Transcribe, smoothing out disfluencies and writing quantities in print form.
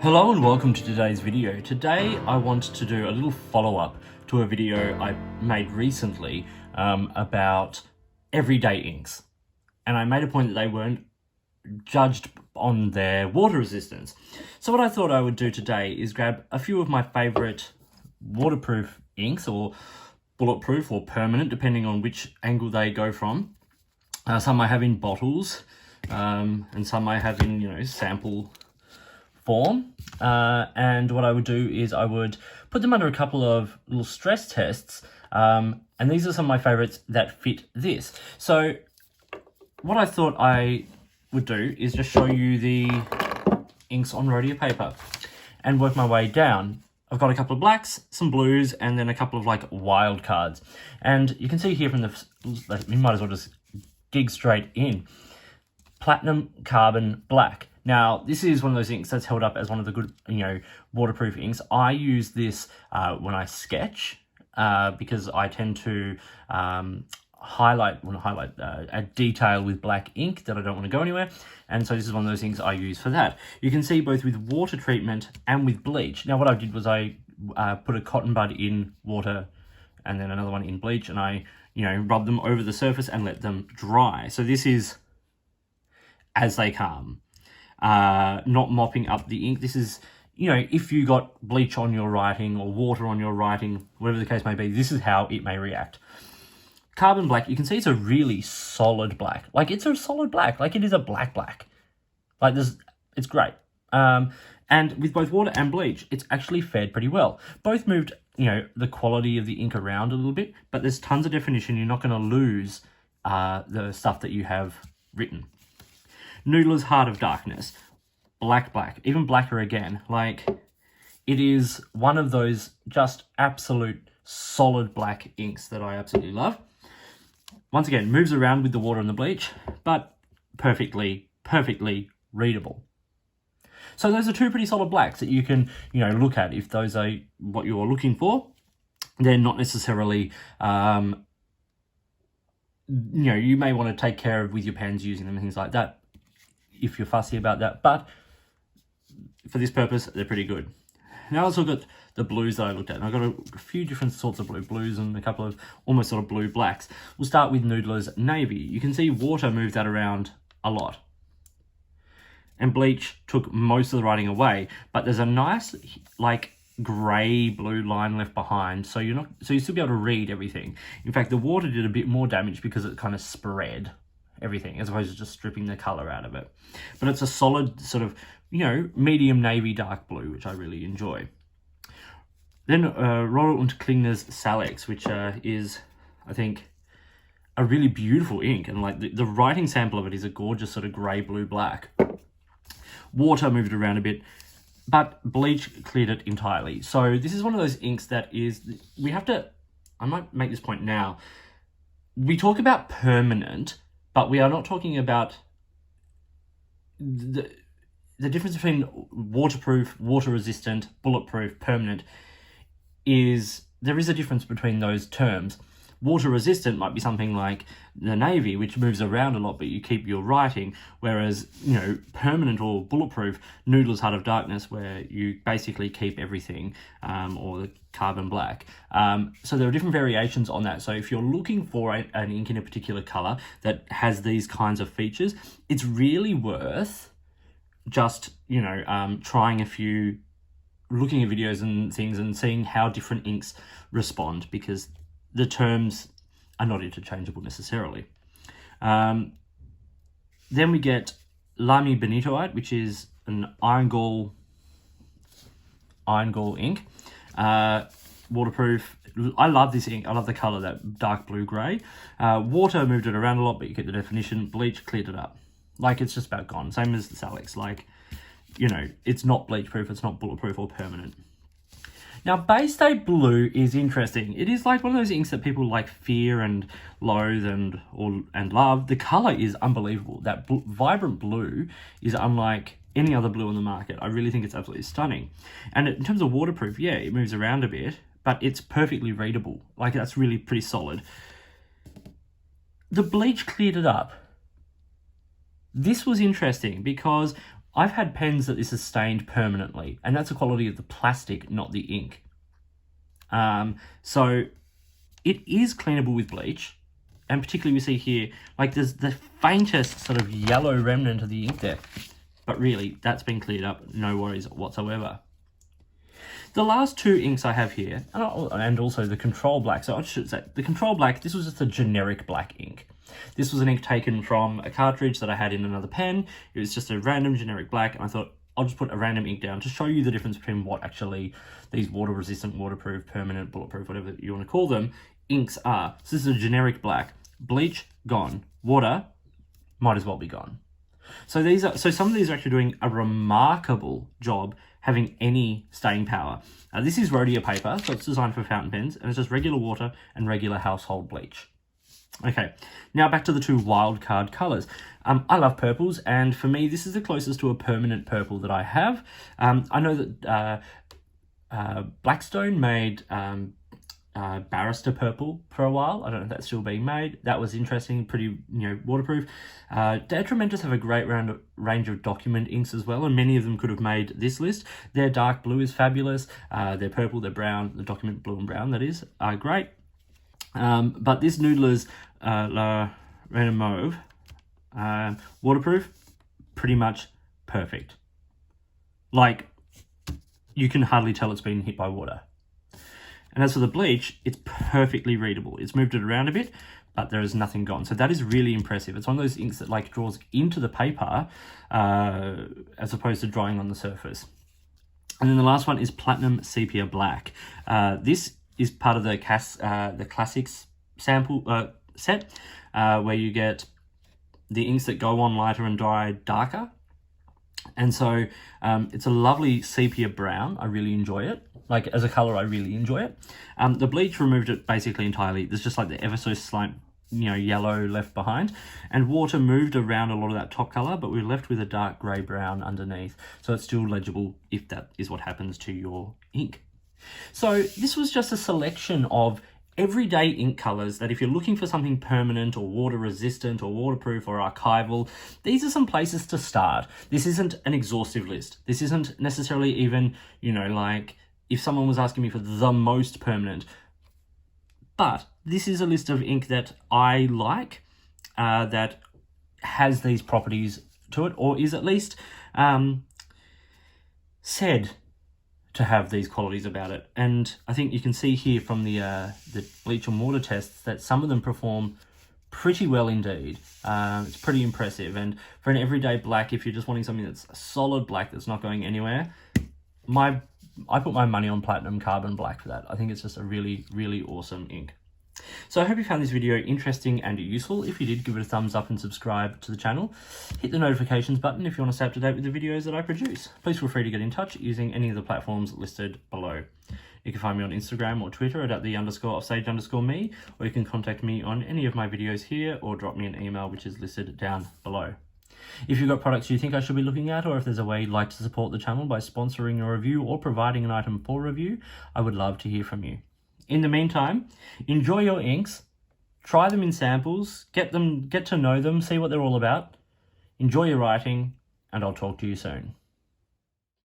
Hello and welcome to today's video. Today I want to do a little follow-up to a video I made recently about everyday inks. And I made a point that they weren't judged on their water resistance. So what I thought I would do today is grab a few of my favorite waterproof inks, or bulletproof or permanent, depending on which angle they go from. Some I have in bottles and some I have in, sample form, and what I would do is I would put them under a couple of little stress tests, and these are some of my favorites that fit this. So what I thought I would do is just show you the inks on Rhodia paper and work my way down. I've got a couple of blacks, some blues, and then a couple of like wild cards, and you can see here from the, you might as well just dig straight in. Platinum, carbon, black. Now, this is one of those inks that's held up as one of the good, waterproof inks. I use this when I sketch because I tend to highlight a detail with black ink that I don't want to go anywhere. And so this is one of those things I use for that. You can see both with water treatment and with bleach. Now, what I did was I put a cotton bud in water and then another one in bleach, and I, rub them over the surface and let them dry. So this is as they come. Not mopping up the ink. This is, if you got bleach on your writing or water on your writing, whatever the case may be, this is how it may react. Carbon black, you can see it's a really solid black. Like, it's a solid black. Like, it is a black. Like, it's great. And with both water and bleach, it's actually fared pretty well. Both moved, the quality of the ink around a little bit, but there's tons of definition. You're not going to lose the stuff that you have written. Noodler's Heart of Darkness, black, even blacker again. Like, it is one of those just absolute solid black inks that I absolutely love. Once again, moves around with the water and the bleach, but perfectly readable. So those are two pretty solid blacks that you can, look at if those are what you're looking for. They're not necessarily, you may want to take care of with your pens using them and things like that, if you're fussy about that, but for this purpose, they're pretty good. Now let's look at the blues that I looked at. And I've got a few different sorts of blues and a couple of almost sort of blue blacks. We'll start with Noodler's Navy. You can see water moved that around a lot. And bleach took most of the writing away, but there's a nice, grey blue line left behind, so you still be able to read everything. In fact, the water did a bit more damage because it kind of spread everything as opposed to just stripping the color out of it. But it's a solid sort of, medium navy dark blue, which I really enjoy. Then Royal und Klingner's Salix, which is, I think, a really beautiful ink, and like the writing sample of it is a gorgeous sort of grey blue black. Water moved it around a bit, but bleach cleared it entirely. So this is one of those inks that is, I might make this point now, we talk about permanent, but we are not talking about the difference between waterproof, water-resistant, bulletproof, permanent. There is a difference between those terms. Water-resistant might be something like the Navy, which moves around a lot, but you keep your writing, whereas, permanent or bulletproof, Noodler's Heart of Darkness, where you basically keep everything, or the carbon black. So there are different variations on that. So if you're looking for an ink in a particular color that has these kinds of features, it's really worth just, trying a few, looking at videos and things and seeing how different inks respond, because the terms are not interchangeable necessarily. Then we get Lamy Benitoite, which is an iron gall ink. Waterproof. I love this ink. I love the color, that dark blue gray. Water moved it around a lot, but you get the definition. Bleach cleared it up. Like, it's just about gone. Same as the Salix. Like, it's not bleach proof. It's not bulletproof or permanent. Now, Bay State Blue is interesting. It is like one of those inks that people like fear and loathe and love. The color is unbelievable. That vibrant blue is unlike any other blue on the market. I really think it's absolutely stunning. And in terms of waterproof, yeah, it moves around a bit, but it's perfectly readable. Like, that's really pretty solid. The bleach cleared it up. This was interesting because I've had pens that this has stained permanently, and that's the quality of the plastic, not the ink. So it is cleanable with bleach, and particularly we see here, like there's the faintest sort of yellow remnant of the ink there, but really that's been cleared up, no worries whatsoever. The last two inks I have here, and also the Control Black, so I should say, the Control Black, this was just a generic black ink. This was an ink taken from a cartridge that I had in another pen. It was just a random generic black, and I thought, I'll just put a random ink down to show you the difference between what actually these water-resistant, waterproof, permanent, bulletproof, whatever you want to call them, inks are. So this is a generic black. Bleach, gone. Water, might as well be gone. So some of these are actually doing a remarkable job having any staying power. This is Rhodia Paper, so it's designed for fountain pens, and it's just regular water and regular household bleach. Okay, now back to the two wildcard colours. I love purples, and for me, this is the closest to a permanent purple that I have. I know that Blackstone made Barrister Purple for a while. I don't know if that's still being made. That was interesting, pretty, waterproof. Detrimentors have a great range of document inks as well, and many of them could have made this list. Their dark blue is fabulous. Their purple, their brown, the document blue and brown, that is, are great. But this Noodler's La Reine Mauve, waterproof, pretty much perfect. Like, you can hardly tell it's been hit by water. And as for the bleach, it's perfectly readable. It's moved it around a bit, but there is nothing gone. So that is really impressive. It's one of those inks that like draws into the paper as opposed to drying on the surface. And then the last one is Platinum Sepia Black. This is part of the Classics sample set, where you get the inks that go on lighter and dry darker. And so it's a lovely sepia brown. I really enjoy it. Like, as a colour, I really enjoy it. The bleach removed it basically entirely. There's just like the ever so slight, yellow left behind. And water moved around a lot of that top colour, but we're left with a dark grey brown underneath. So it's still legible if that is what happens to your ink. So this was just a selection of everyday ink colours that if you're looking for something permanent or water resistant or waterproof or archival, these are some places to start. This isn't an exhaustive list. This isn't necessarily even, like if someone was asking me for the most permanent, but this is a list of ink that I like, that has these properties to it, or is at least said to have these qualities about it. And I think you can see here from the bleach and water tests that some of them perform pretty well indeed. It's pretty impressive. And for an everyday black, if you're just wanting something that's a solid black that's not going anywhere, I put my money on Platinum Carbon Black for that. I think it's just a really, really awesome ink. So I hope you found this video interesting and useful. If you did, give it a thumbs up and subscribe to the channel. Hit the notifications button if you want to stay up to date with the videos that I produce. Please feel free to get in touch using any of the platforms listed below. You can find me on Instagram or Twitter at @the_offstage_me, or you can contact me on any of my videos here or drop me an email which is listed down below. If you've got products you think I should be looking at, or if there's a way you'd like to support the channel by sponsoring a review or providing an item for review, I would love to hear from you. In the meantime, enjoy your inks, try them in samples, get to know them, see what they're all about, enjoy your writing, and I'll talk to you soon.